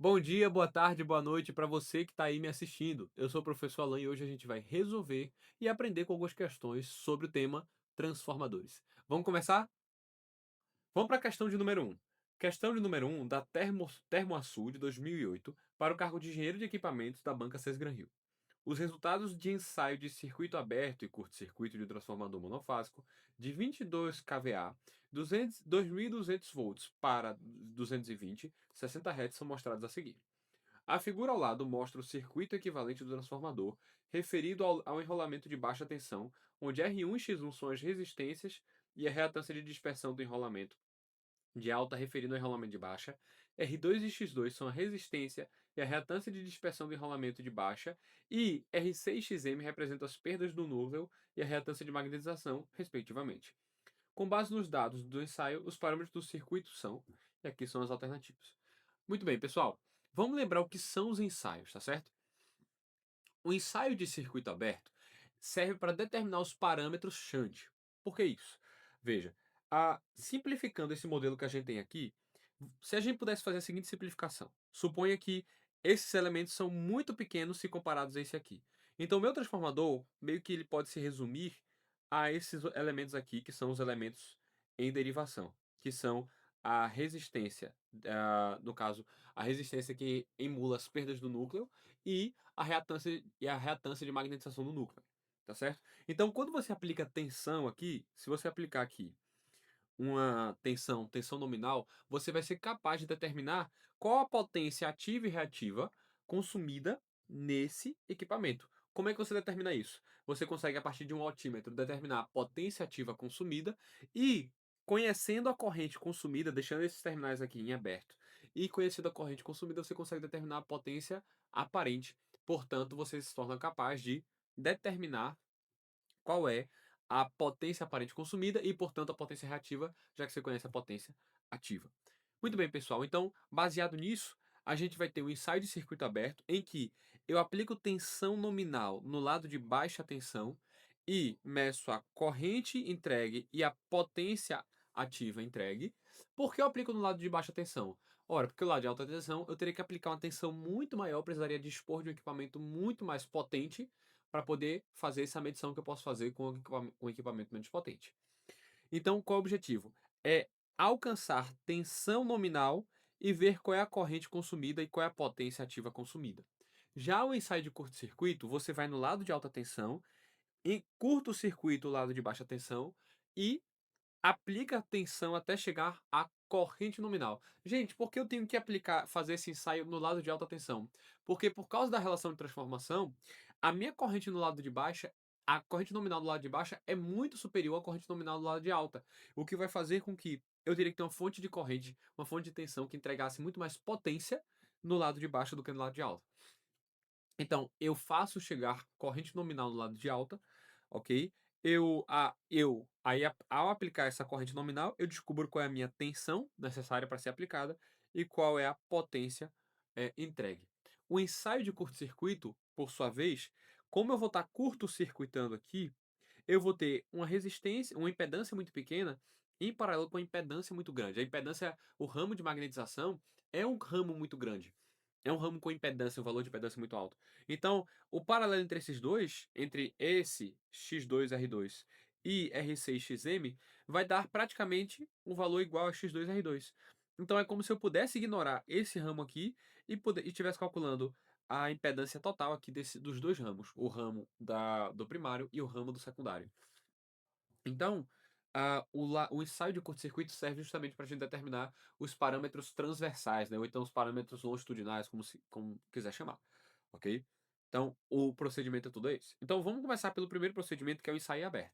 Bom dia, boa tarde, boa noite para você que está aí me assistindo. Eu sou o professor Alan e hoje a gente vai resolver e aprender com algumas questões sobre o tema transformadores. Vamos começar? Vamos para a questão de número um. Questão de número um da Termoaçu de 2008 para o cargo de engenheiro de equipamentos da banca Sesgran Rio. Os resultados de ensaio de circuito aberto e curto-circuito de transformador monofásico de 22 kVA, 2.200 volts para 220, 60 Hz são mostrados a seguir. A figura ao lado mostra o circuito equivalente do transformador, referido ao enrolamento de baixa tensão, onde R1 e X1 são as resistências e a reatância de dispersão do enrolamento de alta referido ao enrolamento de baixa, R2 e X2 são a resistência e a reatância de dispersão do enrolamento de baixa, e RC e XM representam as perdas do núcleo e a reatância de magnetização, respectivamente. Com base nos dados do ensaio, os parâmetros do circuito são, e aqui são as alternativas. Muito bem, pessoal. Vamos lembrar o que são os ensaios, tá certo? O ensaio de circuito aberto serve para determinar os parâmetros shunt. Por que isso? Veja, simplificando esse modelo que a gente tem aqui, se a gente pudesse fazer a seguinte simplificação: suponha que esses elementos são muito pequenos se comparados a esse aqui. Então, o meu transformador, meio que ele pode se resumir a esses elementos aqui, que são os elementos em derivação, que são a resistência, no caso, a resistência que emula as perdas do núcleo e a reatância de magnetização do núcleo, tá certo? Então, quando você aplica tensão aqui, se você aplicar aqui uma tensão nominal, você vai ser capaz de determinar qual a potência ativa e reativa consumida nesse equipamento. Como é que você determina isso? Você consegue, a partir de um altímetro, determinar a potência ativa consumida e, conhecendo a corrente consumida, deixando esses terminais aqui em aberto, e conhecendo a corrente consumida, você consegue determinar a potência aparente. Portanto, você se torna capaz de determinar qual é a potência aparente consumida e, portanto, a potência reativa, já que você conhece a potência ativa. Muito bem, pessoal. Então, baseado nisso, a gente vai ter um ensaio de circuito aberto em que eu aplico tensão nominal no lado de baixa tensão e meço a corrente entregue e a potência ativa entregue. Por que eu aplico no lado de baixa tensão? Ora, porque o lado de alta tensão eu teria que aplicar uma tensão muito maior, precisaria dispor de um equipamento muito mais potente para poder fazer essa medição que eu posso fazer com um equipamento menos potente. Então, qual é o objetivo? É alcançar tensão nominal e ver qual é a corrente consumida e qual é a potência ativa consumida. Já o ensaio de curto-circuito, você vai no lado de alta tensão, em curto-circuito o lado de baixa tensão e aplica a tensão até chegar à corrente nominal. Gente, por que eu tenho que fazer esse ensaio no lado de alta tensão? Porque por causa da relação de transformação, a minha corrente no lado de baixa, a corrente nominal do lado de baixa é muito superior à corrente nominal do lado de alta, o que vai fazer com que eu teria que ter uma fonte de corrente, uma fonte de tensão que entregasse muito mais potência no lado de baixo do que no lado de alta. Então, eu faço chegar corrente nominal no lado de alta, ok? Ao aplicar essa corrente nominal, eu descubro qual é a minha tensão necessária para ser aplicada e qual é a potência entregue. O ensaio de curto-circuito, por sua vez, como eu vou estar curto-circuitando aqui, eu vou ter uma resistência, uma impedância muito pequena em paralelo com uma impedância muito grande. A impedância, o ramo de magnetização é um ramo muito grande. É um ramo com impedância, um valor de impedância muito alto. Então, o paralelo entre esses dois, entre esse X2R2 e RC/XM, vai dar praticamente um valor igual a X2R2. Então é como se eu pudesse ignorar esse ramo aqui e estivesse calculando a impedância total aqui dos dois ramos, o ramo do primário e o ramo do secundário. Então, o ensaio de curto-circuito serve justamente para a gente determinar os parâmetros transversais, né? Ou então os parâmetros longitudinais, como quiser chamar, ok? Então, o procedimento é tudo esse. Então, vamos começar pelo primeiro procedimento, que é o ensaio aberto.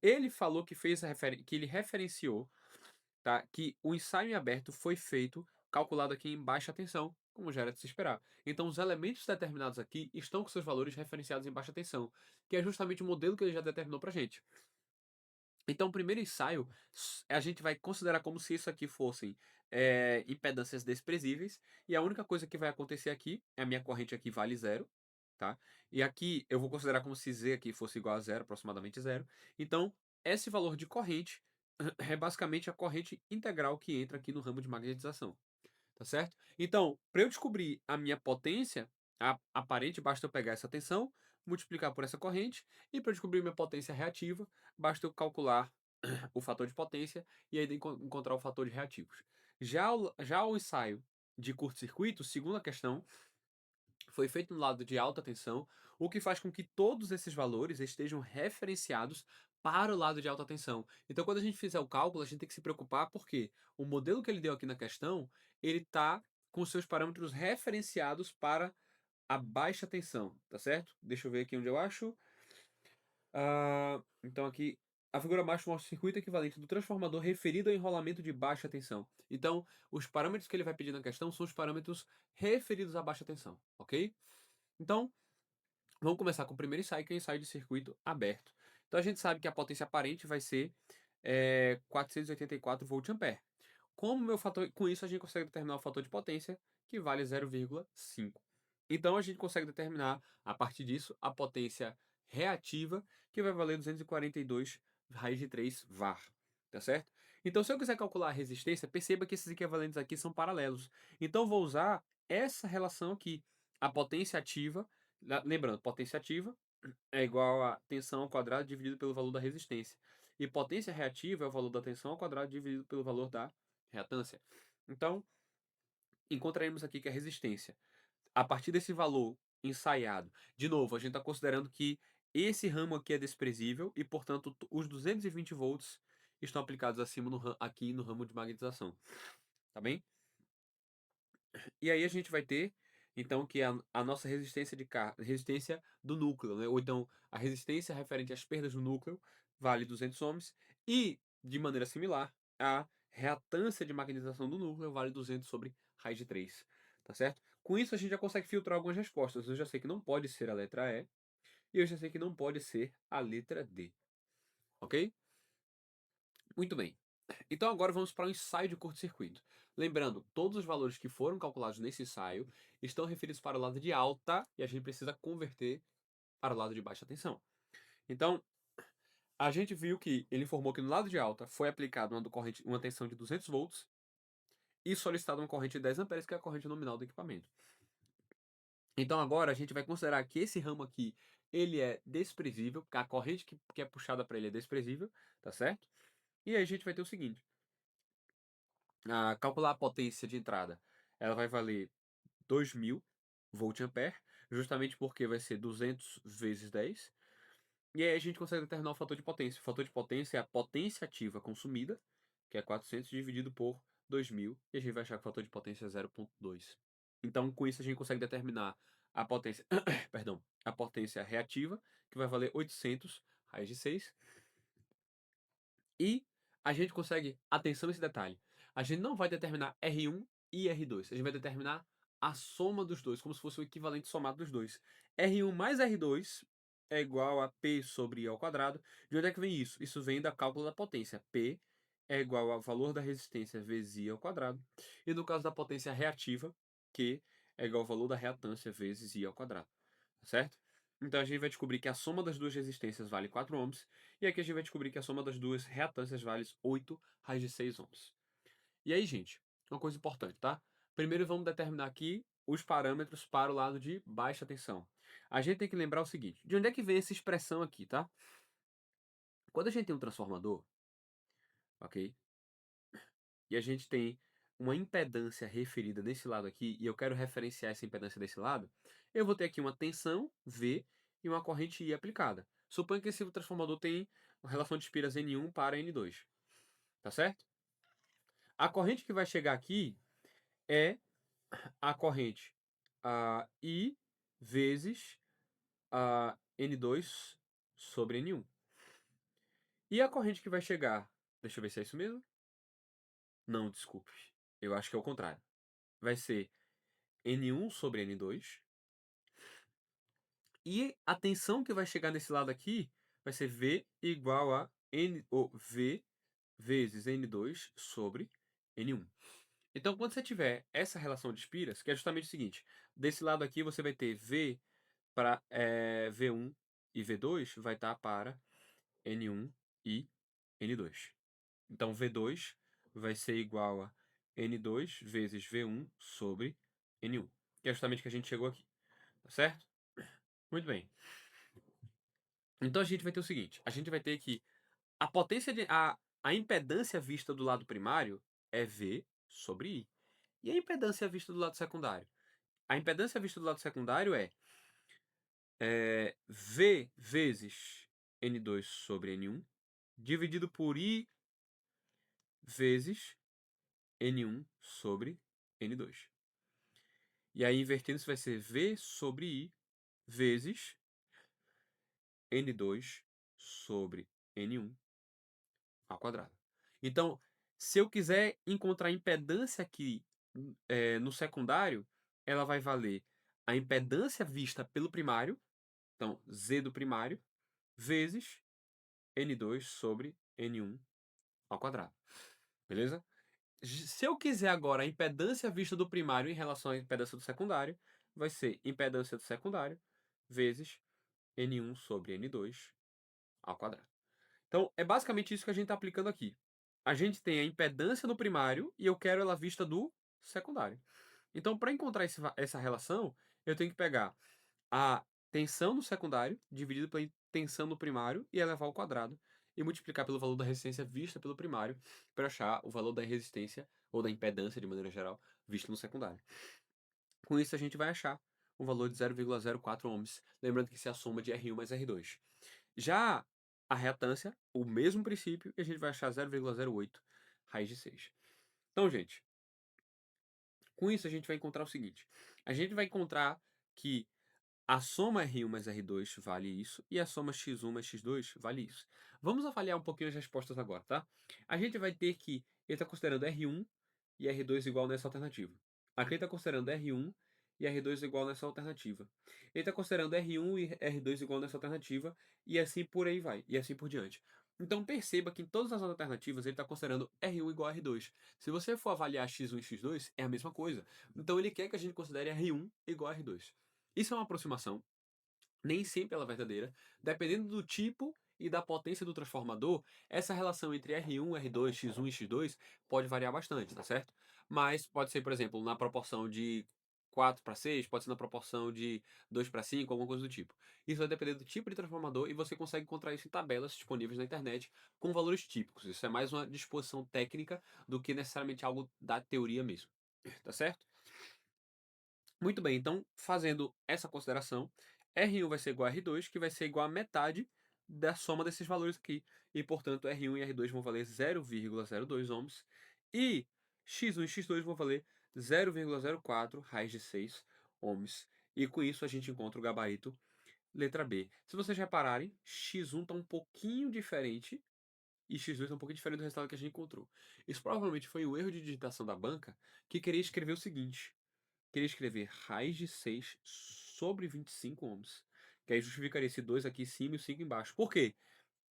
Ele falou que que ele referenciou, tá, que o ensaio em aberto foi feito, calculado aqui em baixa tensão, como já era de se esperar. Então, os elementos determinados aqui estão com seus valores referenciados em baixa tensão, que é justamente o modelo que ele já determinou para gente. Então, o primeiro ensaio, a gente vai considerar como se isso aqui fossem impedâncias desprezíveis, e a única coisa que vai acontecer aqui é a minha corrente aqui vale zero, tá? E aqui eu vou considerar como se Z aqui fosse igual a zero, aproximadamente zero. Então, esse valor de corrente é basicamente a corrente integral que entra aqui no ramo de magnetização. tá certo? Então, para eu descobrir a minha potência aparente, basta eu pegar essa tensão, multiplicar por essa corrente, e para eu descobrir minha potência reativa, basta eu calcular o fator de potência e aí encontrar o fator de reativos. Já o ensaio de curto-circuito, segundo a questão, foi feito no lado de alta tensão, o que faz com que todos esses valores estejam referenciados para o lado de alta tensão. Então, quando a gente fizer o cálculo, a gente tem que se preocupar porque o modelo que ele deu aqui na questão, ele está com seus parâmetros referenciados para a baixa tensão, tá certo? Deixa eu ver aqui onde eu acho. Então aqui, a figura abaixo mostra o circuito equivalente do transformador referido ao enrolamento de baixa tensão. Então, os parâmetros que ele vai pedir na questão são os parâmetros referidos à baixa tensão, ok? Então, vamos começar com o primeiro ensaio, que é o ensaio de circuito aberto. Então, a gente sabe que a potência aparente vai ser 484 volt-ampere. Como meu fator, com isso a gente consegue determinar o fator de potência, que vale 0,5. Então a gente consegue determinar, a partir disso, a potência reativa, que vai valer 242 raiz de 3 var. Tá certo? Então, se eu quiser calcular a resistência, perceba que esses equivalentes aqui são paralelos. Então, eu vou usar essa relação aqui. A potência ativa, lembrando, potência ativa é igual a tensão ao quadrado dividido pelo valor da resistência. E potência reativa é o valor da tensão ao quadrado dividido pelo valor da reatância. Então, encontraremos aqui que a resistência, a partir desse valor ensaiado, de novo, a gente está considerando que esse ramo aqui é desprezível e, portanto, os 220 volts estão aplicados acima aqui no ramo de magnetização. Tá bem? E aí a gente vai ter, então, que a nossa resistência do núcleo, né? Ou então a resistência referente às perdas do núcleo vale 200 ohms e, de maneira similar, a reatância de magnetização do núcleo vale 200 sobre raiz de 3, tá certo? Com isso a gente já consegue filtrar algumas respostas. Eu já sei que não pode ser a letra E e eu já sei que não pode ser a letra D, ok? Muito bem. Então agora vamos para o ensaio de curto-circuito. Lembrando, todos os valores que foram calculados nesse ensaio estão referidos para o lado de alta e a gente precisa converter para o lado de baixa tensão. Então, a gente viu que ele informou que no lado de alta foi aplicada uma tensão de 200 volts e solicitada uma corrente de 10 amperes, que é a corrente nominal do equipamento. Então agora a gente vai considerar que esse ramo aqui ele é desprezível, porque a corrente que é puxada para ele é desprezível, tá certo? E aí a gente vai ter o seguinte: calcular a potência de entrada, ela vai valer 2000 volt-ampere, justamente porque vai ser 200 vezes 10. E aí a gente consegue determinar o fator de potência. O fator de potência é a potência ativa consumida, que é 400 dividido por 2000, e a gente vai achar que o fator de potência é 0,2. Então, com isso a gente consegue determinar a potência, perdão, a potência reativa, que vai valer 800 raiz de 6. E a gente consegue, atenção a esse detalhe, a gente não vai determinar R1 e R2, a gente vai determinar a soma dos dois, como se fosse o equivalente somado dos dois. R1 mais R2 é igual a P sobre I ao quadrado. De onde é que vem isso? Isso vem da cálculo da potência. P é igual ao valor da resistência vezes I ao quadrado. E no caso da potência reativa, Q é igual ao valor da reatância vezes I ao quadrado. Certo? Então a gente vai descobrir que a soma das duas resistências vale 4 ohms. E aqui a gente vai descobrir que a soma das duas reatâncias vale 8 raiz de 6 ohms. E aí, gente, uma coisa importante, tá? Primeiro vamos determinar aqui os parâmetros para o lado de baixa tensão. A gente tem que lembrar o seguinte: de onde é que vem essa expressão aqui, tá? Quando a gente tem um transformador, ok? E a gente tem uma impedância referida nesse lado aqui, e eu quero referenciar essa impedância desse lado, eu vou ter aqui uma tensão V e uma corrente I aplicada. Suponha que esse transformador tem uma relação de espiras N1 para N2, tá certo? A corrente que vai chegar aqui é a corrente I vezes N2 sobre N1. E a corrente que vai chegar, deixa eu ver se é isso mesmo. Não, desculpe. Eu acho que é o contrário. Vai ser N1 sobre N2. E a tensão que vai chegar nesse lado aqui vai ser V igual a V vezes N2 sobre N1. Então, quando você tiver essa relação de espiras, que é justamente o seguinte: desse lado aqui você vai ter V para V1 e V2 vai estar para N1 e N2. Então, V2 vai ser igual a N2 vezes V1 sobre N1, que é justamente que a gente chegou aqui, tá certo? Muito bem. Então a gente vai ter o seguinte, a gente vai ter que a potência de a impedância vista do lado primário é V sobre I. E a impedância vista do lado secundário? A impedância vista do lado secundário é V vezes N2 sobre N1 dividido por I vezes N1 sobre N2. E aí, invertendo, isso vai ser V sobre I vezes N2 sobre N1 ao quadrado. Então, se eu quiser encontrar a impedância aqui no secundário, ela vai valer a impedância vista pelo primário, então Z do primário, vezes N2 sobre N1 ao quadrado. Beleza? Se eu quiser agora a impedância vista do primário em relação à impedância do secundário, vai ser impedância do secundário vezes N1 sobre N2 ao quadrado. Então, é basicamente isso que a gente está aplicando aqui. A gente tem a impedância no primário e eu quero ela vista do secundário. Então, para encontrar essa relação, eu tenho que pegar a tensão no secundário dividido pela tensão no primário e elevar ao quadrado e multiplicar pelo valor da resistência vista pelo primário para achar o valor da resistência ou da impedância, de maneira geral, vista no secundário. Com isso, a gente vai achar um valor de 0,04 ohms, lembrando que isso é a soma de R1 mais R2. Já a reatância, o mesmo princípio, e a gente vai achar 0,08 raiz de 6. Então, gente, com isso a gente vai encontrar o seguinte: a gente vai encontrar que a soma R1 mais R2 vale isso, e a soma X1 mais X2 vale isso. Vamos avaliar um pouquinho as respostas agora, tá? A gente vai ter que ele está considerando R1 e R2 igual nessa alternativa. Aqui ele está considerando R1 e R2 igual nessa alternativa. Ele está considerando R1 e R2 igual nessa alternativa, e assim por aí vai, e assim por diante. Então perceba que em todas as alternativas ele está considerando R1 igual a R2. Se você for avaliar X1 e X2, é a mesma coisa. Então ele quer que a gente considere R1 igual a R2. Isso é uma aproximação, nem sempre ela é verdadeira. Dependendo do tipo e da potência do transformador, essa relação entre R1, R2, X1 e X2 pode variar bastante, tá certo? Mas pode ser, por exemplo, na proporção de 4 para 6, pode ser na proporção de 2 para 5, alguma coisa do tipo. Isso vai depender do tipo de transformador e você consegue encontrar isso em tabelas disponíveis na internet com valores típicos. Isso é mais uma disposição técnica do que necessariamente algo da teoria mesmo, tá certo? Muito bem, então, fazendo essa consideração, R1 vai ser igual a R2, que vai ser igual a metade da soma desses valores aqui. E, portanto, R1 e R2 vão valer 0,02 ohms. E X1 e X2 vão valer 0,04 raiz de 6 ohms. E com isso a gente encontra o gabarito letra B. Se vocês repararem, X1 está um pouquinho diferente e X2 está um pouquinho diferente do resultado que a gente encontrou. Isso provavelmente foi um erro de digitação da banca que queria escrever o seguinte: queria escrever raiz de 6 sobre 25 ohms. Que aí justificaria esse 2 aqui em cima e o 5 embaixo. Por quê?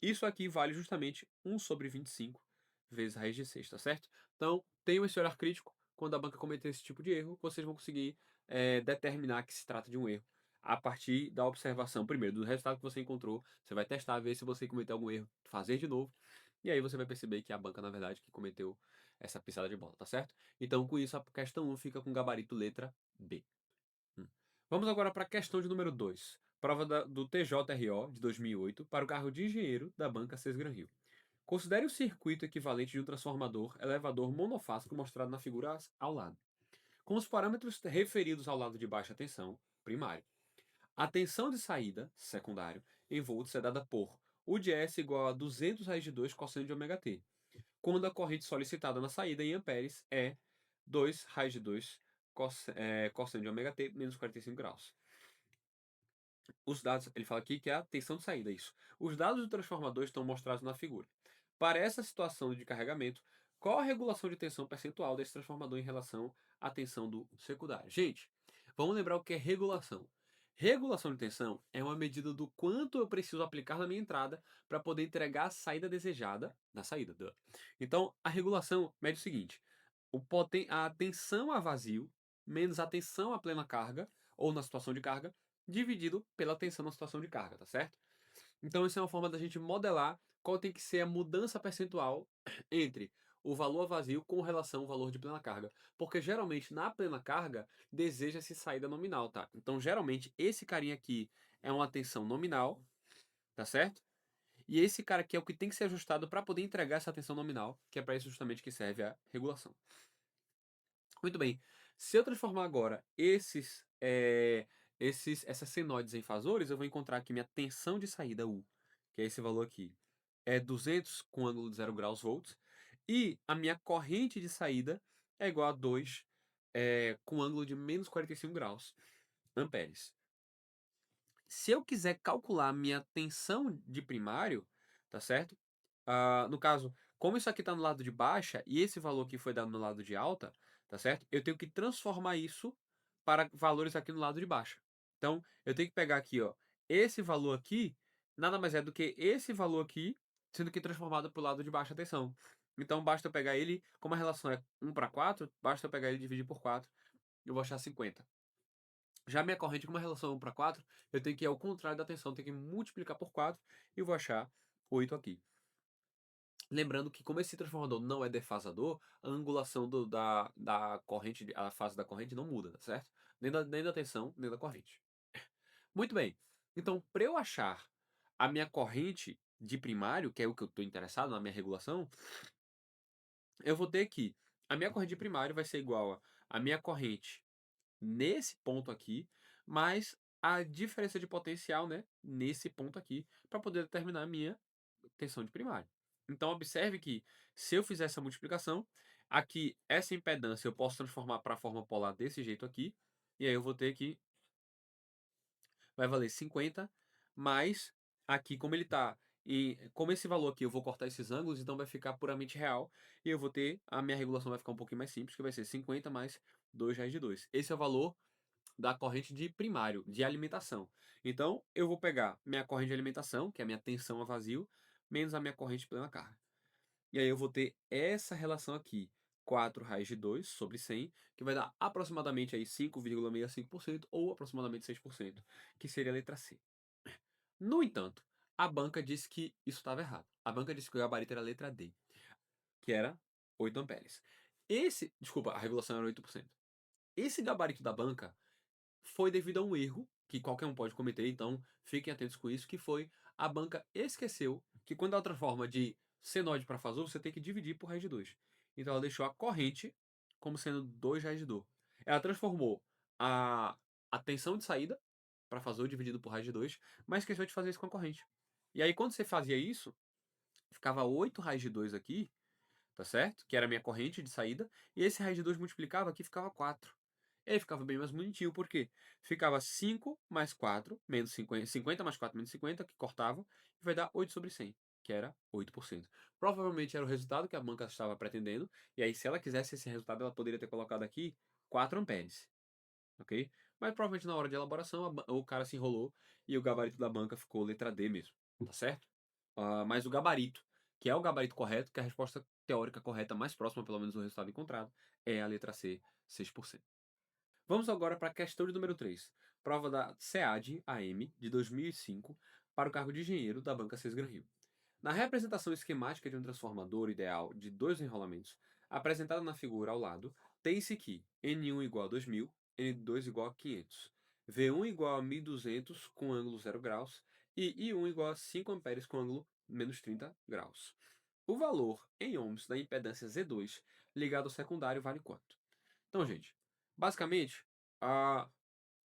Isso aqui vale justamente 1 sobre 25 vezes raiz de 6, tá certo? Então, tenham esse olhar crítico. Quando a banca cometer esse tipo de erro, vocês vão conseguir determinar que se trata de um erro a partir da observação, primeiro, do resultado que você encontrou. Você vai testar, ver se você cometeu algum erro, fazer de novo. E aí você vai perceber que a banca, na verdade, que cometeu essa pisada de bola, tá certo? Então, com isso, a questão 1 fica com gabarito letra B. Vamos agora para a questão de número 2. Prova do TJRO de 2008 para o cargo de engenheiro da banca Sesgran Rio. Considere o circuito equivalente de um transformador elevador monofásico mostrado na figura ao lado, com os parâmetros referidos ao lado de baixa tensão, primário. A tensão de saída, secundário, em volts é dada por U de S igual a 200 raiz de 2 cosseno de ômega t, quando a corrente solicitada na saída em amperes é 2 raiz de 2 cosseno de ômega t menos 45 graus. Os dados, ele fala aqui que é a tensão de saída, isso. Os dados do transformador estão mostrados na figura. Para essa situação de carregamento, qual a regulação de tensão percentual desse transformador em relação à tensão do secundário? Gente, vamos lembrar o que é regulação. Regulação de tensão é uma medida do quanto eu preciso aplicar na minha entrada para poder entregar a saída desejada na saída. Então, a regulação mede o seguinte: a tensão a vazio menos a tensão a plena carga, ou na situação de carga, dividido pela tensão na situação de carga, tá certo? Então, isso é uma forma da gente modelar qual tem que ser a mudança percentual entre o valor vazio com relação ao valor de plena carga. Porque geralmente na plena carga deseja-se saída nominal, tá? Então geralmente esse carinha aqui é uma tensão nominal, tá certo? E esse cara aqui é o que tem que ser ajustado para poder entregar essa tensão nominal, que é para isso justamente que serve a regulação. Muito bem. Se eu transformar agora essas senoides em fasores, eu vou encontrar aqui minha tensão de saída U, que é esse valor aqui, é 200 com ângulo de 0 graus volts, e a minha corrente de saída é igual a 2 com ângulo de menos 45 graus amperes. Se eu quiser calcular a minha tensão de primário, tá certo? No caso, como isso aqui está no lado de baixa e esse valor aqui foi dado no lado de alta, tá certo? Eu tenho que transformar isso para valores aqui no lado de baixa. Então, eu tenho que pegar aqui, ó, esse valor aqui, nada mais é do que esse valor aqui, sendo que transformado para o lado de baixa tensão. Então, basta eu pegar ele, como a relação é 1 para 4, basta eu pegar ele e dividir por 4, eu vou achar 50. Já minha corrente, como a relação é 1 para 4, eu tenho que ir ao contrário da tensão, tenho que multiplicar por 4 e eu vou achar 8 aqui. Lembrando que como esse transformador não é defasador, a angulação da corrente, a fase da corrente não muda, tá certo? Nem da tensão, nem da corrente. Muito bem. Então, para eu achar a minha corrente de primário, que é o que eu estou interessado na minha regulação, eu vou ter que a minha corrente de primário vai ser igual a minha corrente nesse ponto aqui, mais a diferença de potencial, né, nesse ponto aqui, para poder determinar a minha tensão de primário. Então observe que se eu fizer essa multiplicação, aqui essa impedância eu posso transformar para a forma polar desse jeito aqui, e aí eu vou ter que vai valer 50 mais aqui como ele está e como esse valor aqui eu vou cortar esses ângulos, então vai ficar puramente real, e eu vou ter a minha regulação vai ficar um pouquinho mais simples, que vai ser 50 mais 2 raiz de 2. Esse é o valor da corrente de primário, de alimentação. Então, eu vou pegar minha corrente de alimentação, que é a minha tensão a vazio, menos a minha corrente de plena carga. E aí eu vou ter essa relação aqui, 4 raiz de 2 sobre 100, que vai dar aproximadamente aí 5,65% ou aproximadamente 6%, que seria a letra C. No entanto, a banca disse que isso estava errado. A banca disse que o gabarito era a letra D, que era 8 amperes. Desculpa, a regulação era 8%. Esse gabarito da banca foi devido a um erro que qualquer um pode cometer, então fiquem atentos com isso, que foi a banca esqueceu que quando ela transforma de senoide para fasor, você tem que dividir por raiz de 2. Então ela deixou a corrente como sendo 2 raiz de 2. Ela transformou a, a tensão de saída para fasor dividido por raiz de 2, mas esqueceu de fazer isso com a corrente. E aí quando você fazia isso, ficava 8 raiz de 2 aqui, tá certo? Que era a minha corrente de saída, e esse raiz de 2 multiplicava aqui ficava 4. E aí ficava bem mais bonitinho, porque ficava 5 mais 4, menos 50, 50 mais 4 menos 50, que cortava, e vai dar 8 sobre 100, que era 8%. Provavelmente era o resultado que a banca estava pretendendo, e aí se ela quisesse esse resultado, ela poderia ter colocado aqui 4 amperes, ok? Mas provavelmente na hora de elaboração, o cara se enrolou e o gabarito da banca ficou letra D mesmo, tá certo? Mas o gabarito, que é o gabarito correto, que é a resposta teórica correta mais próxima, pelo menos, do resultado encontrado, é a letra C, 6%. Vamos agora para a questão de número 3. Prova da SEAD AM de 2005 para o cargo de engenheiro da Banca Cisgran Rio. Na representação esquemática de um transformador ideal de dois enrolamentos, apresentada na figura ao lado, tem-se que N1 igual a 2000, N2 igual a 500, V1 igual a 1200 com ângulo 0 graus e I1 igual a 5 amperes com ângulo menos 30 graus. O valor em ohms da impedância Z2 ligado ao secundário vale quanto? Então, gente, basicamente, a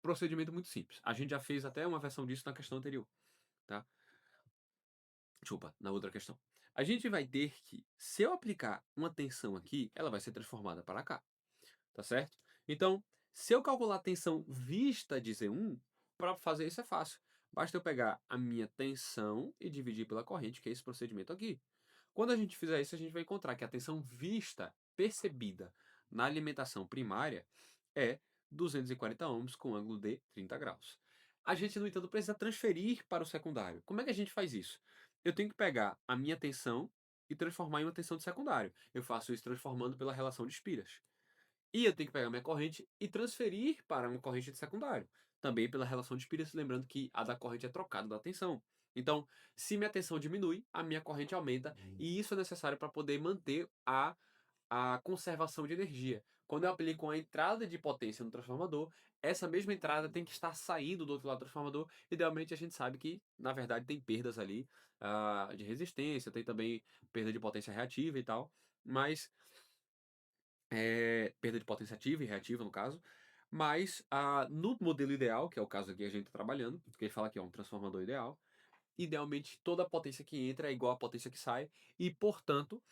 procedimento muito simples. A gente já fez até uma versão disso na questão anterior, tá? Desculpa, na outra questão. A gente vai ter que, se eu aplicar uma tensão aqui, ela vai ser transformada para cá, tá certo? Então, se eu calcular a tensão vista de Z1, para fazer isso é fácil. Basta eu pegar a minha tensão e dividir pela corrente, que é esse procedimento aqui. Quando a gente fizer isso, a gente vai encontrar que a tensão vista, percebida na alimentação primária, é 240 ohms com ângulo de 30 graus. A gente, no entanto, precisa transferir para o secundário. Como é que a gente faz isso? Eu tenho que pegar a minha tensão e transformar em uma tensão de secundário. Eu faço isso transformando pela relação de Spiras. E eu tenho que pegar minha corrente e transferir para uma corrente de secundário. Também pela relação de Spiras, lembrando que a da corrente é trocada da tensão. Então, se minha tensão diminui, a minha corrente aumenta, e isso é necessário para poder manter a conservação de energia. Quando eu aplico uma entrada de potência no transformador, essa mesma entrada tem que estar saindo do outro lado do transformador. Idealmente, a gente sabe que, na verdade, tem perdas ali, de resistência, tem também perda de potência reativa e tal, mas perda de potência ativa e reativa, no caso. Mas, no modelo ideal, que é o caso aqui que a gente está trabalhando, porque ele fala que é um transformador ideal, idealmente toda a potência que entra é igual à potência que sai e, portanto,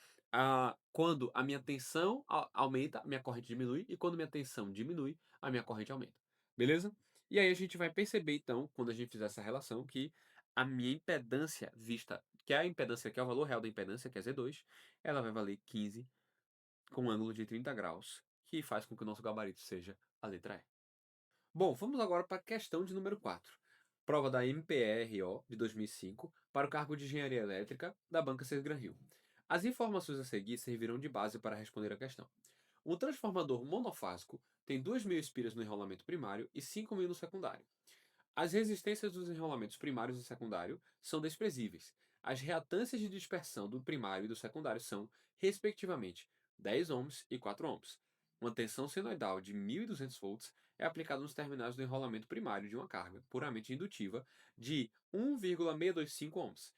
quando a minha tensão aumenta, a minha corrente diminui e quando minha tensão diminui, a minha corrente aumenta. Beleza? E aí a gente vai perceber então, quando a gente fizer essa relação, que a minha impedância vista, que é a impedância, que é o valor real da impedância, que é Z2, ela vai valer 15 com um ângulo de 30 graus, que faz com que o nosso gabarito seja a letra E. Bom, vamos agora para a questão de número 4. Prova da MPRO de 2005 para o cargo de Engenharia Elétrica da Banca Rio. As informações a seguir servirão de base para responder a questão. Um transformador monofásico tem 2.000 espiras no enrolamento primário e 5.000 no secundário. As resistências dos enrolamentos primários e secundário são desprezíveis. As reatâncias de dispersão do primário e do secundário são, respectivamente, 10 ohms e 4 ohms. Uma tensão senoidal de 1.200 volts é aplicada nos terminais do enrolamento primário de uma carga puramente indutiva de 1,625 ohms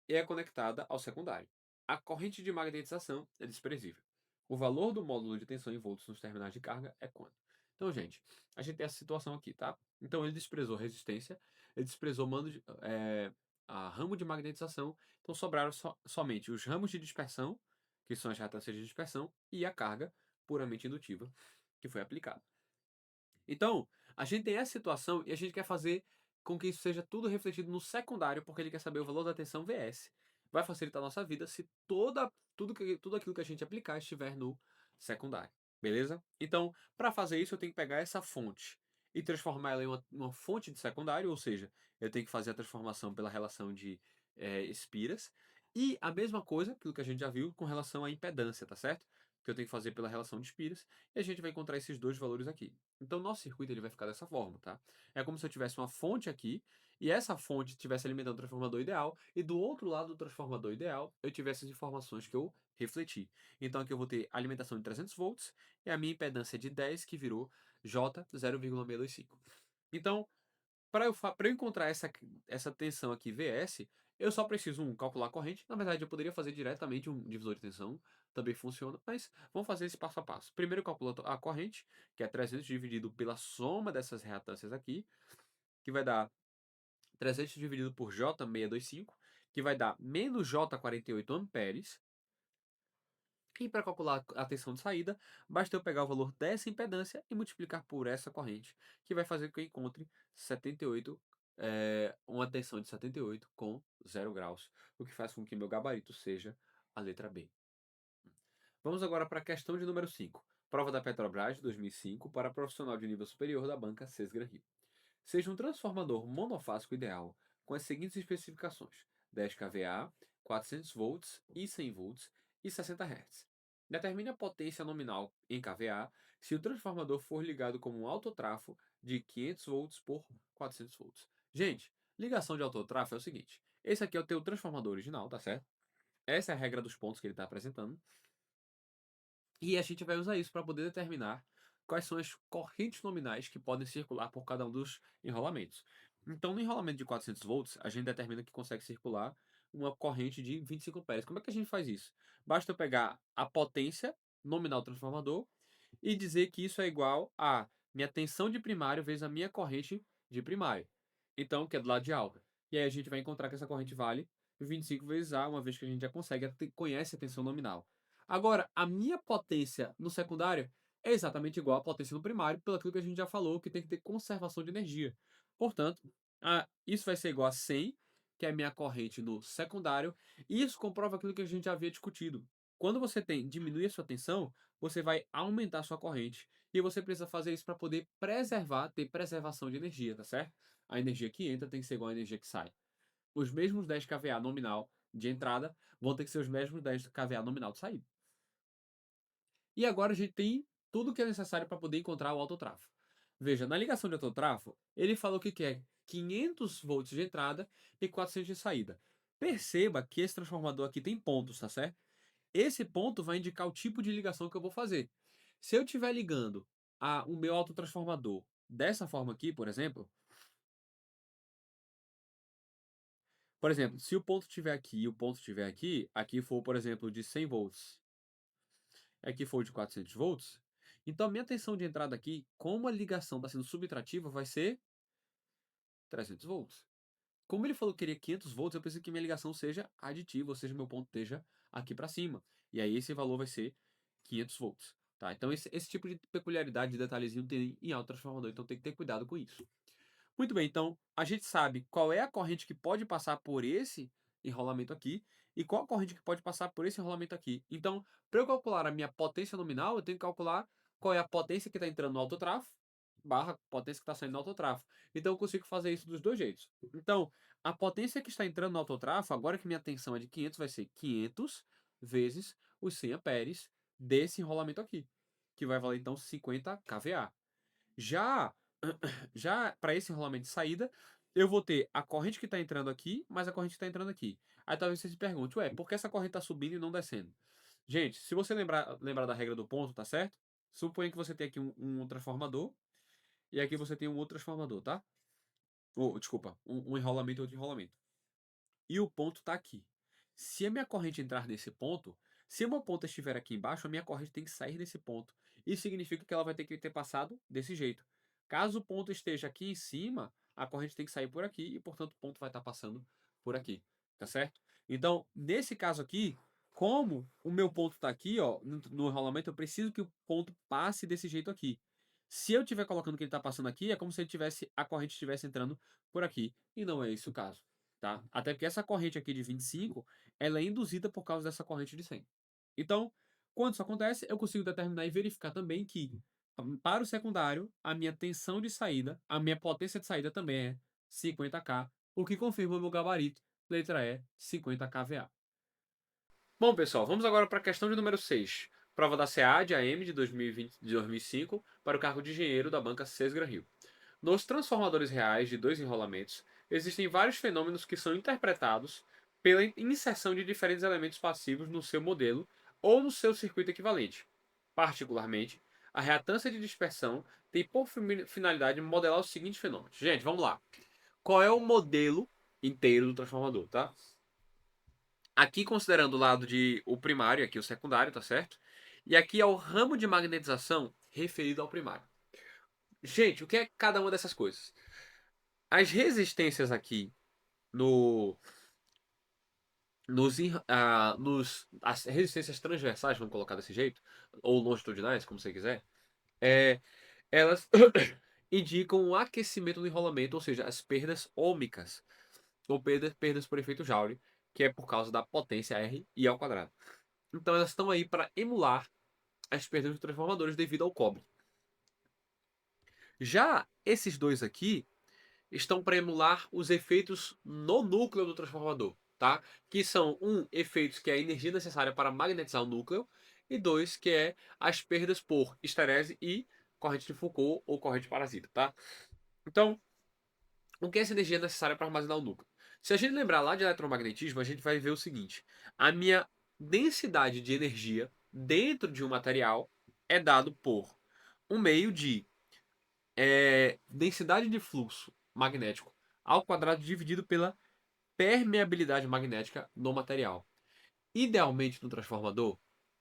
e é conectada ao secundário. A corrente de magnetização é desprezível. O valor do módulo de tensão em volts nos terminais de carga é quanto? Então, gente, a gente tem essa situação aqui, tá? Então, ele desprezou resistência, ele desprezou a ramo de magnetização, então sobraram somente os ramos de dispersão, que são as reatâncias de dispersão, e a carga puramente indutiva que foi aplicada. Então, a gente tem essa situação e a gente quer fazer com que isso seja tudo refletido no secundário, porque ele quer saber o valor da tensão VS. Vai facilitar a nossa vida se tudo aquilo que a gente aplicar estiver no secundário. Beleza? Então, para fazer isso, eu tenho que pegar essa fonte e transformar ela em uma fonte de secundário, ou seja, eu tenho que fazer a transformação pela relação de espiras. E a mesma coisa, aquilo que a gente já viu, com relação à impedância, tá certo? Que eu tenho que fazer pela relação de espiras. E a gente vai encontrar esses dois valores aqui. Então, nosso circuito ele vai ficar dessa forma, tá? É como se eu tivesse uma fonte aqui, e essa fonte estivesse alimentando o transformador ideal, e do outro lado do transformador ideal, eu tivesse as informações que eu refleti. Então, aqui eu vou ter alimentação de 300 volts, e a minha impedância é de 10, que virou J 0,625. Então, para eu encontrar essa tensão aqui VS, eu só preciso, calcular a corrente. Na verdade, eu poderia fazer diretamente um divisor de tensão, também funciona, mas vamos fazer esse passo a passo. Primeiro eu calculo a corrente, que é 300 dividido pela soma dessas reatâncias aqui, que vai dar 300 dividido por J625, que vai dar menos J48 amperes. E para calcular a tensão de saída, basta eu pegar o valor dessa impedância e multiplicar por essa corrente, que vai fazer com que eu encontre 78, uma tensão de 78 com 0 graus, o que faz com que meu gabarito seja a letra B. Vamos agora para a questão de número 5. Prova da Petrobras de 2005 para profissional de nível superior da banca Sesgran Rio. Seja um transformador monofásico ideal com as seguintes especificações: 10 kVA, 400 volts e 100 volts e 60 Hz. Determine a potência nominal em kVA se o transformador for ligado como um autotrafo de 500 volts por 400 volts. Gente, ligação de autotrafo é o seguinte: esse aqui é o teu transformador original, tá certo? Essa é a regra dos pontos que ele está apresentando. E a gente vai usar isso para poder determinar quais são as correntes nominais que podem circular por cada um dos enrolamentos. Então, no enrolamento de 400 volts, a gente determina que consegue circular uma corrente de 25 amperes. Como é que a gente faz isso? Basta eu pegar a potência nominal do transformador e dizer que isso é igual a minha tensão de primário vezes a minha corrente de primário. Então, que é do lado de alta. E aí a gente vai encontrar que essa corrente vale 25 vezes A, uma vez que a gente já conhece a tensão nominal. Agora, a minha potência no secundário é exatamente igual à potência no primário, pelo aquilo que a gente já falou, que tem que ter conservação de energia. Portanto, isso vai ser igual a 100, que é a minha corrente no secundário, e isso comprova aquilo que a gente já havia discutido. Quando você diminui a sua tensão, você vai aumentar a sua corrente, e você precisa fazer isso para poder ter preservação de energia, tá certo? A energia que entra tem que ser igual à energia que sai. Os mesmos 10 kVA nominal de entrada vão ter que ser os mesmos 10 kVA nominal de saída. E agora a gente tem tudo o que é necessário para poder encontrar o autotrafo. Veja, na ligação de autotrafo, ele falou que quer 500 volts de entrada e 400 de saída. Perceba que esse transformador aqui tem pontos, tá certo? Esse ponto vai indicar o tipo de ligação que eu vou fazer. Se eu estiver ligando o meu autotransformador dessa forma aqui, por exemplo, se o ponto estiver aqui e o ponto estiver aqui, aqui for, por exemplo, de 100 volts, aqui for de 400 volts, então a minha tensão de entrada aqui, como a ligação está sendo subtrativa, vai ser 300 volts. Como ele falou que queria 500 volts, eu preciso que minha ligação seja aditiva, ou seja, meu ponto esteja aqui para cima. E aí esse valor vai ser 500 volts. Tá? Então esse tipo de peculiaridade, de detalhezinho tem em autotransformador, então tem que ter cuidado com isso. Muito bem, então a gente sabe qual é a corrente que pode passar por esse enrolamento aqui e qual a corrente que pode passar por esse enrolamento aqui. Então, para eu calcular a minha potência nominal, eu tenho que calcular qual é a potência que está entrando no autotrafo barra potência que está saindo no autotrafo. Então, eu consigo fazer isso dos dois jeitos. Então, a potência que está entrando no autotrafo, agora que minha tensão é de 500, vai ser 500 vezes os 100 amperes desse enrolamento aqui, que vai valer então 50 kVA. Já já para esse enrolamento de saída, eu vou ter a corrente que está entrando aqui, mais a corrente que está entrando aqui. Aí talvez você se pergunte, ué, por que essa corrente está subindo e não descendo? Gente, se você lembrar da regra do ponto, tá certo? Suponha que você tem aqui um transformador, e aqui você tem um outro transformador, tá? Desculpa, um enrolamento e outro enrolamento. E o ponto está aqui. Se a minha corrente entrar nesse ponto, se o meu ponto estiver aqui embaixo, a minha corrente tem que sair desse ponto. Isso significa que ela vai ter que ter passado desse jeito. Caso o ponto esteja aqui em cima, a corrente tem que sair por aqui e, portanto, o ponto vai estar passando por aqui. Tá certo? Então, nesse caso aqui, como o meu ponto está aqui, ó, no enrolamento, eu preciso que o ponto passe desse jeito aqui. Se eu estiver colocando que ele está passando aqui, é como se a corrente estivesse entrando por aqui. E não é esse o caso. Tá? Até porque essa corrente aqui de 25, ela é induzida por causa dessa corrente de 100. Então, quando isso acontece, eu consigo determinar e verificar também que, para o secundário, a minha tensão de saída, a minha potência de saída também é 50K, o que confirma o meu gabarito, letra E, 50 kVA. Bom, pessoal, vamos agora para a questão de número 6. Prova da CEAD AM de 2020, de 2005 para o cargo de engenheiro da banca Sesgra Rio. Nos transformadores reais de dois enrolamentos, existem vários fenômenos que são interpretados pela inserção de diferentes elementos passivos no seu modelo ou no seu circuito equivalente. Particularmente, a reatância de dispersão tem por finalidade modelar os seguintes fenômenos. Gente, vamos lá. Qual é o modelo inteiro do transformador, tá? Aqui considerando o lado de o primário, aqui o secundário, tá certo? E aqui é o ramo de magnetização referido ao primário. Gente, o que é cada uma dessas coisas? As resistências aqui no, as resistências transversais, vamos colocar desse jeito, ou longitudinais, como você quiser, elas indicam o aquecimento do enrolamento, ou seja, as perdas ômicas, ou perdas por efeito Joule, que é por causa da potência R I ao quadrado. Então elas estão aí para emular as perdas dos transformadores devido ao cobre. Já esses dois aqui estão para emular os efeitos no núcleo do transformador, tá? Que são, efeitos que é a energia necessária para magnetizar o núcleo, e dois, que é as perdas por esterese e corrente de Foucault ou corrente parasita, tá? Então, o que é essa energia necessária para armazenar o núcleo? Se a gente lembrar lá de eletromagnetismo, a gente vai ver o seguinte: a minha densidade de energia dentro de um material é dado por um meio de densidade de fluxo magnético ao quadrado dividido pela permeabilidade magnética no material. Idealmente no transformador,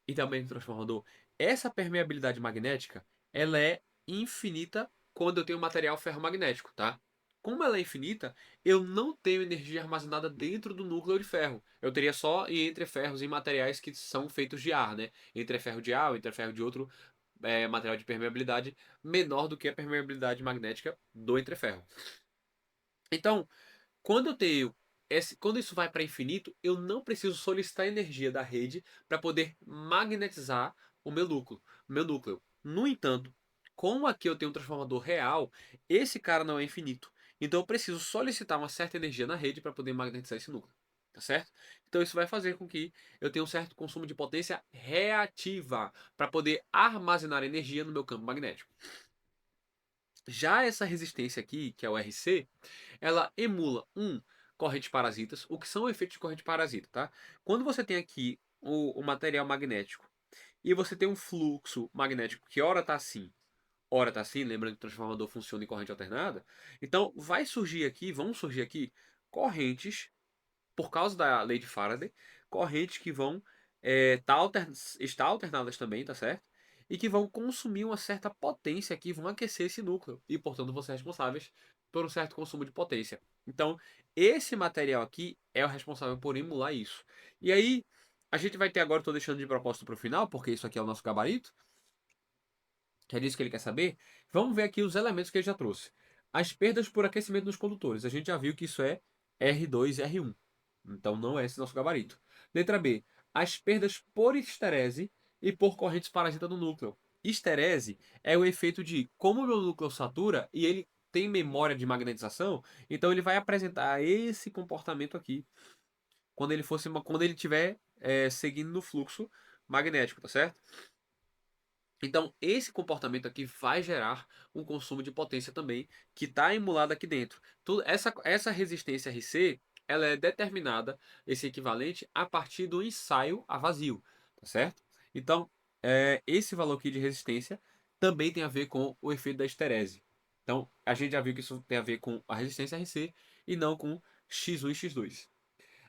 idealmente no transformador, essa permeabilidade magnética ela é infinita quando eu tenho material ferromagnético, tá? Como ela é infinita, eu não tenho energia armazenada dentro do núcleo de ferro. Eu teria só entre ferros em materiais que são feitos de ar, né? Entre ferro de ar ou entre ferro de outro material de permeabilidade menor do que a permeabilidade magnética do entreferro. Então, quando eu tenho quando isso vai para infinito, eu não preciso solicitar energia da rede para poder magnetizar o meu núcleo. No entanto, como aqui eu tenho um transformador real, esse cara não é infinito. Então eu preciso solicitar uma certa energia na rede para poder magnetizar esse núcleo. Tá certo? Então isso vai fazer com que eu tenha um certo consumo de potência reativa para poder armazenar energia no meu campo magnético. Já essa resistência aqui, que é o RC, ela emula corrente parasitas. O que são efeitos de corrente parasita, tá? Quando você tem aqui o material magnético e você tem um fluxo magnético que ora tá assim, lembrando que o transformador funciona em corrente alternada, então vão surgir aqui correntes, por causa da lei de Faraday, correntes que vão estar alternadas também, tá certo? E que vão consumir uma certa potência aqui, vão aquecer esse núcleo e, portanto, vão ser responsáveis por um certo consumo de potência. Então, esse material aqui é o responsável por emular isso. E aí, a gente vai ter agora, estou deixando de propósito para o final, porque isso aqui é o nosso gabarito, que é disso que ele quer saber. Vamos ver aqui os elementos que ele já trouxe. As perdas por aquecimento nos condutores. A gente já viu que isso é R2 e R1. Então não é esse nosso gabarito. Letra B. As perdas por esterese e por correntes parasitas no núcleo. Esterese é o efeito de como o meu núcleo satura e ele tem memória de magnetização, então ele vai apresentar esse comportamento aqui quando ele estiver seguindo no fluxo magnético, tá certo? Então, esse comportamento aqui vai gerar um consumo de potência também, que está emulado aqui dentro. Essa resistência RC, ela é determinada, esse equivalente, a partir do ensaio a vazio, tá certo? Então, esse valor aqui de resistência também tem a ver com o efeito da esterese. Então, a gente já viu que isso tem a ver com a resistência RC e não com X1 e X2.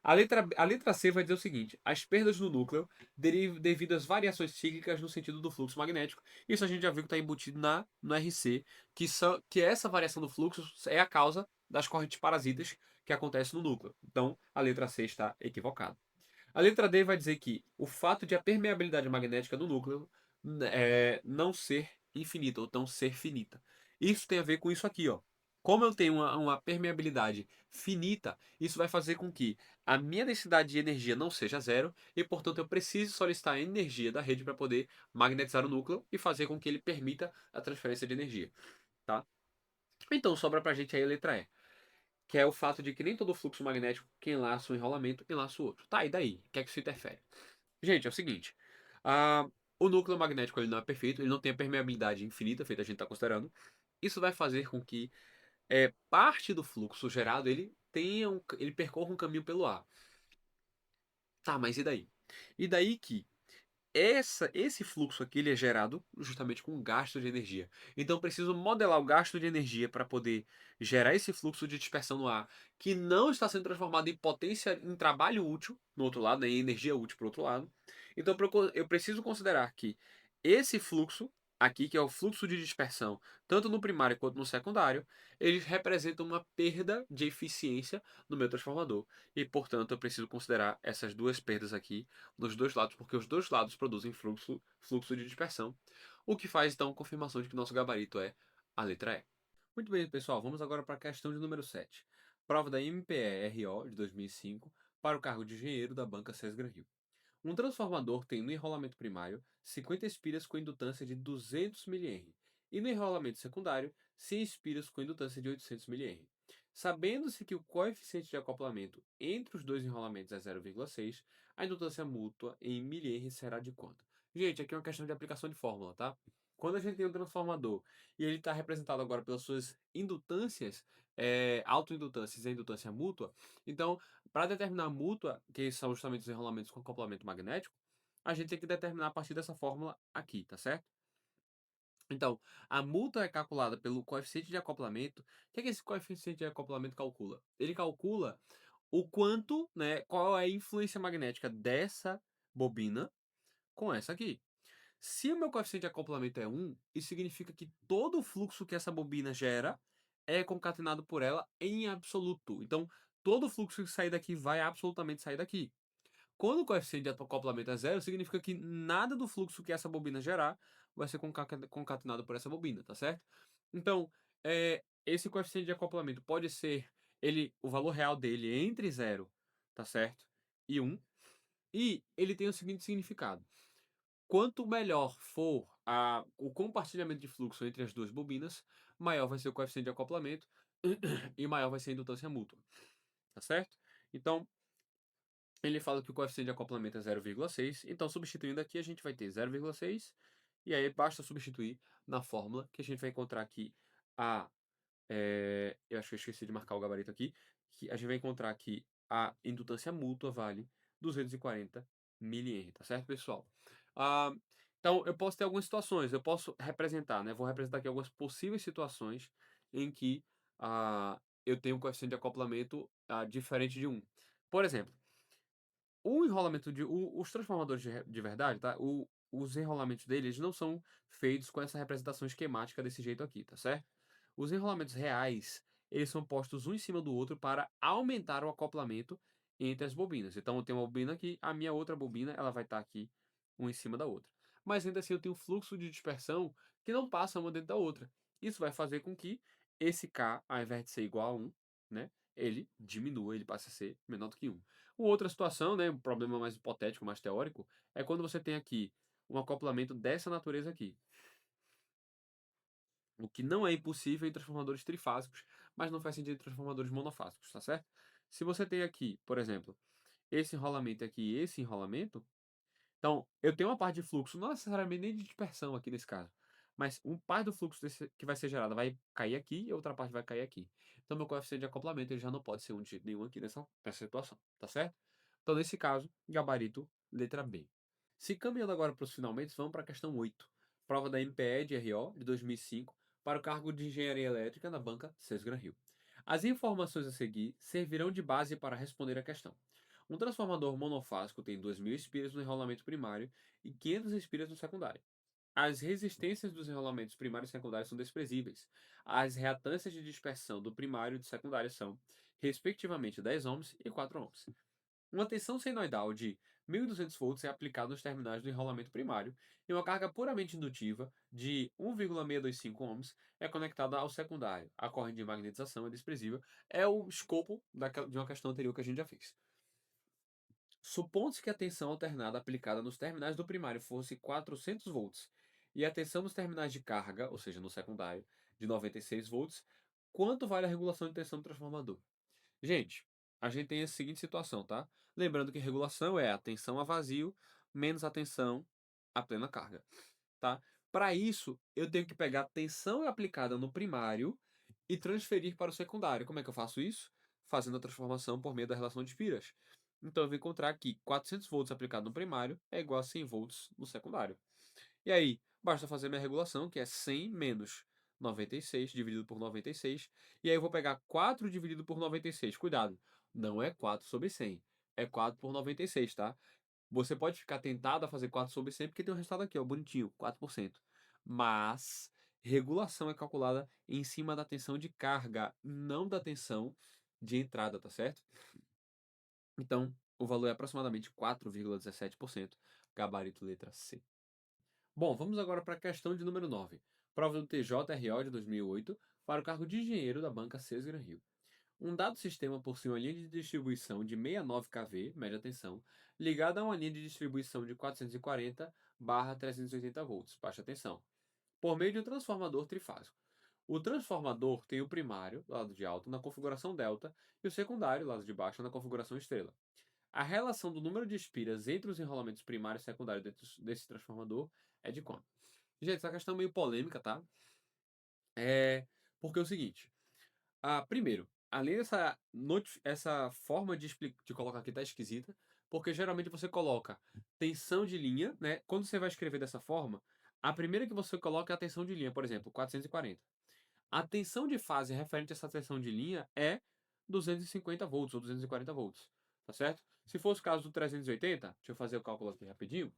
A letra C vai dizer o seguinte: as perdas no núcleo devido às variações cíclicas no sentido do fluxo magnético. Isso a gente já viu que está embutido no RC, que essa variação do fluxo é a causa das correntes parasitas que acontecem no núcleo. Então, a letra C está equivocada. A letra D vai dizer que o fato de a permeabilidade magnética do núcleo não ser infinita, ou não ser finita. Isso tem a ver com isso aqui, ó. Como eu tenho uma permeabilidade finita, isso vai fazer com que a minha densidade de energia não seja zero e, portanto, eu preciso solicitar a energia da rede para poder magnetizar o núcleo e fazer com que ele permita a transferência de energia, tá? Então sobra pra gente aí a letra E, que é o fato de que nem todo fluxo magnético que enlaça um enrolamento enlaça o outro. Tá, e daí? O que é que isso interfere? Gente, é o seguinte. ah, o núcleo magnético ele não é perfeito, ele não tem a permeabilidade infinita, feita a gente está considerando. Isso vai fazer com que parte do fluxo gerado ele percorra um caminho pelo ar. Tá, mas e daí? E daí que esse fluxo aqui ele é gerado justamente com gasto de energia. Então eu preciso modelar o gasto de energia para poder gerar esse fluxo de dispersão no ar, que não está sendo transformado em potência, em trabalho útil, no outro lado, né, em energia útil para o outro lado. Então eu preciso considerar que esse fluxo aqui, que é o fluxo de dispersão, tanto no primário quanto no secundário, eles representam uma perda de eficiência no meu transformador. E, portanto, eu preciso considerar essas duas perdas aqui nos dois lados, porque os dois lados produzem fluxo de dispersão, o que faz então a confirmação de que nosso gabarito é a letra E. Muito bem, pessoal, vamos agora para a questão de número 7. Prova da MPE-RO de 2005 para o cargo de engenheiro da banca Sesgran Rio. Um transformador tem no enrolamento primário 50 espiras com indutância de 200 mH e no enrolamento secundário 100 espiras com indutância de 800 mH. Sabendo-se que o coeficiente de acoplamento entre os dois enrolamentos é 0,6, a indutância mútua em mH será de quanto? Gente, aqui é uma questão de aplicação de fórmula, tá? Quando a gente tem um transformador e ele está representado agora pelas suas indutâncias, autoindutâncias e indutância mútua, então para determinar a mútua, que são justamente os enrolamentos com acoplamento magnético, a gente tem que determinar a partir dessa fórmula aqui, tá certo? Então, a mútua é calculada pelo coeficiente de acoplamento. O que é que esse coeficiente de acoplamento calcula? Ele calcula o quanto, né, qual é a influência magnética dessa bobina com essa aqui. Se o meu coeficiente de acoplamento é 1, isso significa que todo o fluxo que essa bobina gera é concatenado por ela em absoluto. Então, todo o fluxo que sair daqui vai absolutamente sair daqui. Quando o coeficiente de acoplamento é zero, significa que nada do fluxo que essa bobina gerar vai ser concatenado por essa bobina, tá certo? Então, esse coeficiente de acoplamento pode ser o valor real dele é entre zero, tá certo? E 1. E ele tem o seguinte significado. Quanto melhor for o compartilhamento de fluxo entre as duas bobinas, maior vai ser o coeficiente de acoplamento e maior vai ser a indutância mútua, tá certo? Então, ele fala que o coeficiente de acoplamento é 0,6, então substituindo aqui a gente vai ter 0,6 e aí basta substituir na fórmula que a gente vai encontrar aqui eu acho que eu esqueci de marcar o gabarito aqui, que a gente vai encontrar aqui a indutância mútua vale 240 mili-henry, tá certo, pessoal? Ah, então eu posso ter algumas situações, eu posso representar, né, vou representar aqui algumas possíveis situações em que, eu tenho um coeficiente de acoplamento, diferente de um. Por exemplo, o enrolamento os transformadores de verdade, tá, os enrolamentos deles não são feitos com essa representação esquemática desse jeito aqui, tá certo? Os enrolamentos reais, eles são postos um em cima do outro para aumentar o acoplamento entre as bobinas. Então eu tenho uma bobina aqui, a minha outra bobina, ela vai estar aqui, uma em cima da outra. Mas ainda assim eu tenho um fluxo de dispersão que não passa uma dentro da outra. Isso vai fazer com que esse K, ao invés de ser igual a 1, né, ele diminua, ele passe a ser menor do que 1. Uma outra situação, né, um problema mais hipotético, mais teórico, é quando você tem aqui um acoplamento dessa natureza aqui. O que não é impossível em transformadores trifásicos, mas não faz sentido em transformadores monofásicos, tá certo? Se você tem aqui, por exemplo, esse enrolamento aqui e esse enrolamento, então eu tenho uma parte de fluxo, não necessariamente nem de dispersão aqui nesse caso, mas um parte do fluxo que vai ser gerado vai cair aqui e outra parte vai cair aqui. Então meu coeficiente de acoplamento ele já não pode ser um de jeito nenhum aqui nessa situação, tá certo? Então nesse caso, gabarito letra B. Se caminhando agora para os finalmente, vamos para a questão 8. Prova da MPE de RO de 2005 para o cargo de Engenharia Elétrica na banca Sesgran Rio. As informações a seguir servirão de base para responder a questão. Um transformador monofásico tem 2.000 espiras no enrolamento primário e 500 espiras no secundário. As resistências dos enrolamentos primário e secundário são desprezíveis. As reatâncias de dispersão do primário e do secundário são, respectivamente, 10 ohms e 4 ohms. Uma tensão senoidal de 1.200 volts é aplicada nos terminais do enrolamento primário e uma carga puramente indutiva de 1,625 ohms é conectada ao secundário. A corrente de magnetização é desprezível. É o escopo de uma questão anterior que a gente já fez. Supondo-se que a tensão alternada aplicada nos terminais do primário fosse 400 volts e a tensão nos terminais de carga, ou seja, no secundário, de 96 volts, quanto vale a regulação de tensão do transformador? Gente, a gente tem a seguinte situação, tá? Lembrando que regulação é a tensão a vazio menos a tensão a plena carga, tá? Para isso, eu tenho que pegar a tensão aplicada no primário e transferir para o secundário. Como é que eu faço isso? Fazendo a transformação por meio da relação de espiras. Então eu vou encontrar que 400 volts aplicado no primário é igual a 100 volts no secundário. E aí, basta fazer minha regulação, que é 100 menos 96 dividido por 96. E aí eu vou pegar 4 dividido por 96. Cuidado, não é 4 sobre 100. É 4 por 96, tá? Você pode ficar tentado a fazer 4 sobre 100 porque tem um resultado aqui, ó, bonitinho, 4%. Mas regulação é calculada em cima da tensão de carga, não da tensão de entrada, tá certo? Então, o valor é aproximadamente 4,17%, gabarito letra C. Bom, vamos agora para a questão de número 9. Prova do TJ-RO de 2008 para o cargo de engenheiro da banca Sesgran Rio. Um dado sistema possui uma linha de distribuição de 69 kV, média tensão, ligada a uma linha de distribuição de 440/380 volts, baixa tensão, por meio de um transformador trifásico. O transformador tem o primário, lado de alto, na configuração delta, e o secundário, lado de baixo, na configuração estrela. A relação do número de espiras entre os enrolamentos primário e secundário desse transformador é de quanto? Gente, essa questão é meio polêmica, tá? É porque é o seguinte. Primeiro, além essa forma de colocar aqui tá esquisita, porque geralmente você coloca tensão de linha, né? Quando você vai escrever dessa forma, a primeira que você coloca é a tensão de linha, por exemplo, 440. A tensão de fase referente a essa tensão de linha é 250 volts ou 240 volts, tá certo? Se fosse o caso do 380, deixa eu fazer o cálculo aqui rapidinho.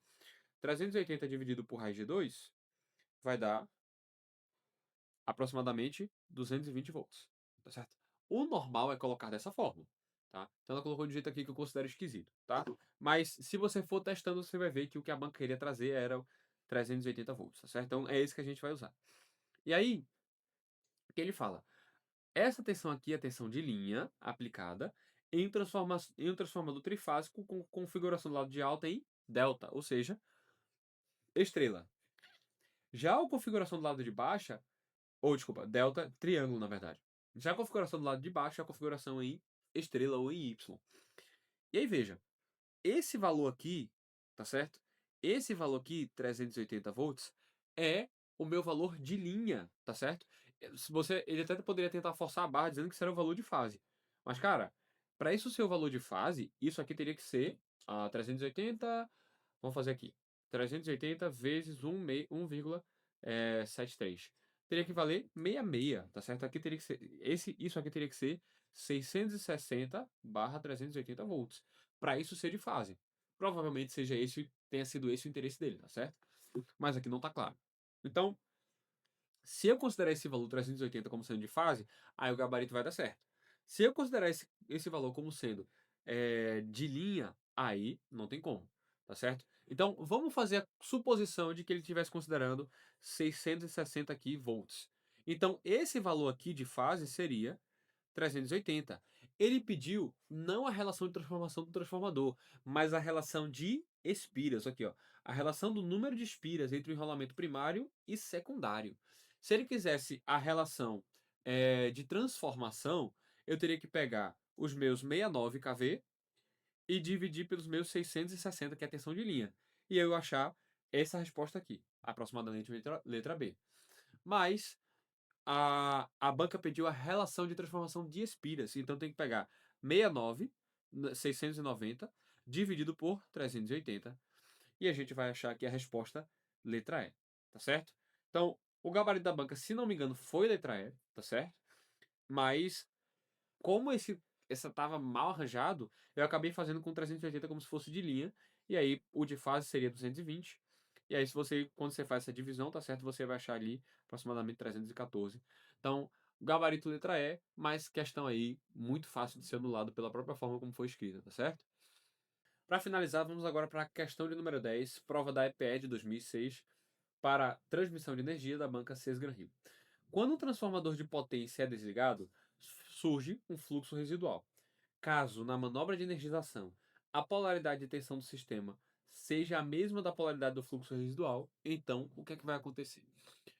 380 dividido por raiz de 2 vai dar aproximadamente 220 volts, tá certo? O normal é colocar dessa forma, tá? Então ela colocou de um jeito aqui que eu considero esquisito, tá? Mas se você for testando, você vai ver que o que a banca queria trazer era 380 volts, tá certo? Então é esse que a gente vai usar. E aí, o que ele fala? Essa tensão aqui é a tensão de linha aplicada em um transformador trifásico com configuração do lado de alta em delta, ou seja, estrela. Já a configuração do lado de baixa, ou desculpa, delta, triângulo na verdade. Já a configuração do lado de baixo é a configuração em estrela ou em Y. E aí veja, esse valor aqui, tá certo? Esse valor aqui, 380 volts, é o meu valor de linha, tá certo? Se você, ele até poderia tentar forçar a barra dizendo que isso era o valor de fase. Mas, cara, para isso ser o valor de fase, isso aqui teria que ser 380, vamos fazer aqui, 380 vezes 1,73. Teria que valer 66, tá certo? Aqui teria que ser, isso aqui teria que ser 660/380 volts, para isso ser de fase. Provavelmente tenha sido esse o interesse dele, tá certo? Mas aqui não tá claro. Então, se eu considerar esse valor 380 como sendo de fase, aí o gabarito vai dar certo. Se eu considerar esse valor como sendo de linha, aí não tem como, tá certo? Então, vamos fazer a suposição de que ele estivesse considerando 660 aqui volts. Então, esse valor aqui de fase seria 380. Ele pediu não a relação de transformação do transformador, mas a relação de espiras. Aqui, ó. A relação do número de espiras entre o enrolamento primário e secundário. Se ele quisesse a relação de transformação, eu teria que pegar os meus 69 kV e dividir pelos meus 660, que é a tensão de linha. E eu achar essa resposta aqui, aproximadamente letra B. Mas a banca pediu a relação de transformação de espiras. Então tem que pegar 69, 690, dividido por 380. E a gente vai achar aqui a resposta letra E. Tá certo? Então, o gabarito da banca, se não me engano, foi letra E. Tá certo? Mas, como essa estava mal arranjado, eu acabei fazendo com 380 como se fosse de linha. E aí, o de fase seria 220. E aí, quando você faz essa divisão, tá certo? Você vai achar ali aproximadamente 314. Então, gabarito letra E, mas questão aí muito fácil de ser anulado pela própria forma como foi escrita, tá certo? Para finalizar, vamos agora para a questão de número 10, prova da EPE de 2006, para transmissão de energia da banca Sesgran Rio. Quando um transformador de potência é desligado, surge um fluxo residual. Caso, na manobra de energização, a polaridade de tensão do sistema seja a mesma da polaridade do fluxo residual, então o que é que vai acontecer?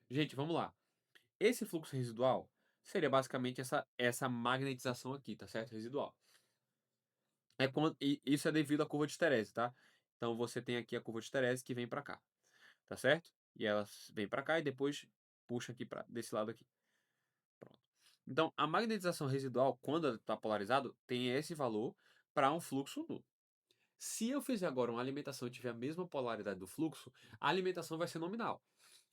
Gente, vamos lá. Esse fluxo residual seria basicamente essa magnetização aqui, tá certo? Residual. Isso é devido à curva de Terese, tá? Então você tem aqui a curva de Terese que vem para cá, tá certo? E ela vem para cá e depois puxa aqui para desse lado aqui. Pronto. Então, a magnetização residual, quando está polarizado, tem esse valor para um fluxo nulo. Se eu fizer agora uma alimentação e tiver a mesma polaridade do fluxo, a alimentação vai ser nominal.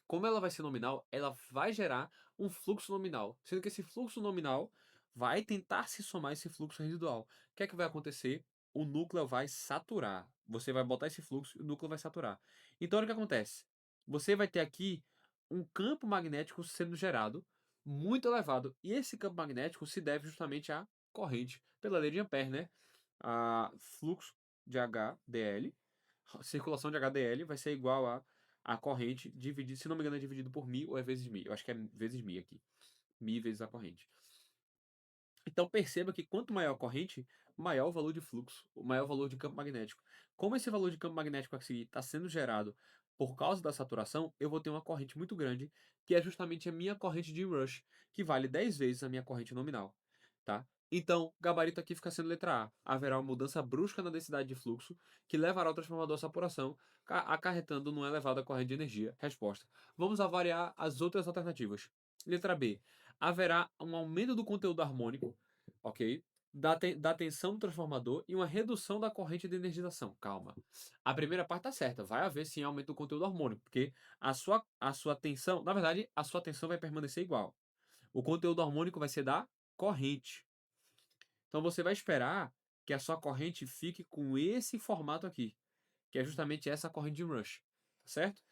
Como ela vai ser nominal, ela vai gerar um fluxo nominal, sendo que esse fluxo nominal vai tentar se somar a esse fluxo residual. O que é que vai acontecer? O núcleo vai saturar. Você vai botar esse fluxo e o núcleo vai saturar. Então, olha o que acontece. Você vai ter aqui um campo magnético sendo gerado muito elevado. E esse campo magnético se deve justamente à corrente, pela lei de Ampère, né? A fluxo de HDL, circulação de HDL vai ser igual a corrente dividido, se não me engano, é dividido por μ ou é vezes μ. Eu acho que é vezes μ aqui. μ vezes a corrente. Então perceba que quanto maior a corrente, maior o valor de fluxo, o maior o valor de campo magnético. Como esse valor de campo magnético aqui está sendo gerado por causa da saturação, eu vou ter uma corrente muito grande, que é justamente a minha corrente de rush, que vale 10 vezes a minha corrente nominal, tá? Então, gabarito aqui fica sendo letra A. Haverá uma mudança brusca na densidade de fluxo, que levará o transformador à saturação, acarretando numa elevada corrente de energia. Resposta. Vamos avaliar as outras alternativas. Letra B. Haverá um aumento do conteúdo harmônico, ok? Da tensão do transformador e uma redução da corrente de energização. Calma. A primeira parte tá certa. Vai haver sim aumento do conteúdo harmônico, porque a sua tensão, na verdade, a sua tensão vai permanecer igual. O conteúdo harmônico vai ser da corrente. Então você vai esperar que a sua corrente fique com esse formato aqui, que é justamente essa corrente de rush, tá certo?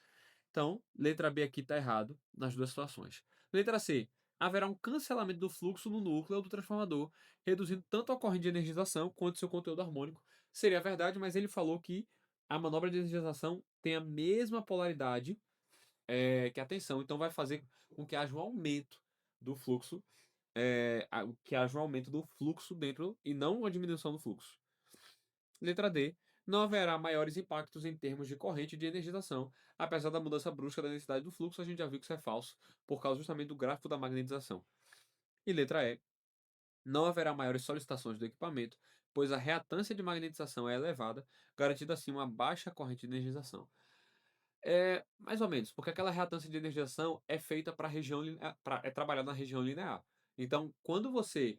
Então, letra B aqui está errado nas duas situações. Letra C. Haverá um cancelamento do fluxo no núcleo do transformador, reduzindo tanto a corrente de energização quanto seu conteúdo harmônico. Seria verdade, mas ele falou que a manobra de energização tem a mesma polaridade que a tensão, então vai fazer com que haja um aumento do fluxo, que haja um aumento do fluxo dentro e não uma diminuição do fluxo. Letra D. Não haverá maiores impactos em termos de corrente de energização. Apesar da mudança brusca da densidade do fluxo, a gente já viu que isso é falso, por causa justamente do gráfico da magnetização. E letra E. Não haverá maiores solicitações do equipamento, pois a reatância de magnetização é elevada, garantindo assim uma baixa corrente de energização. É mais ou menos, porque aquela reatância de energização é feita para a região, é trabalhada na região linear. Então, quando você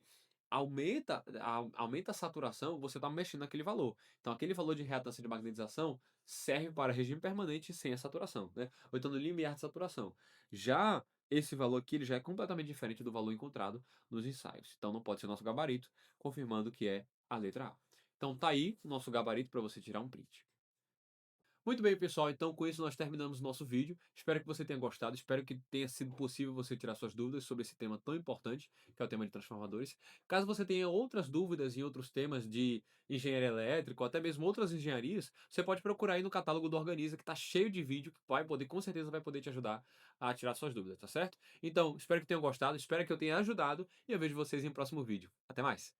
aumenta a saturação, você está mexendo naquele valor. Então aquele valor de reatância de magnetização serve para regime permanente sem a saturação, né, ou então no limiar de saturação. Já esse valor aqui, ele já é completamente diferente do valor encontrado nos ensaios, então não pode ser nosso gabarito, confirmando que é a letra A. Então tá aí o nosso gabarito para você tirar um print. Muito bem, pessoal. Então, com isso, nós terminamos o nosso vídeo. Espero que você tenha gostado. Espero que tenha sido possível você tirar suas dúvidas sobre esse tema tão importante, que é o tema de transformadores. Caso você tenha outras dúvidas em outros temas de engenharia elétrica, ou até mesmo outras engenharias, você pode procurar aí no catálogo do Organiza, que está cheio de vídeo, que vai poder, com certeza, vai poder te ajudar a tirar suas dúvidas, tá certo? Então, espero que tenham gostado, espero que eu tenha ajudado, e eu vejo vocês em um próximo vídeo. Até mais!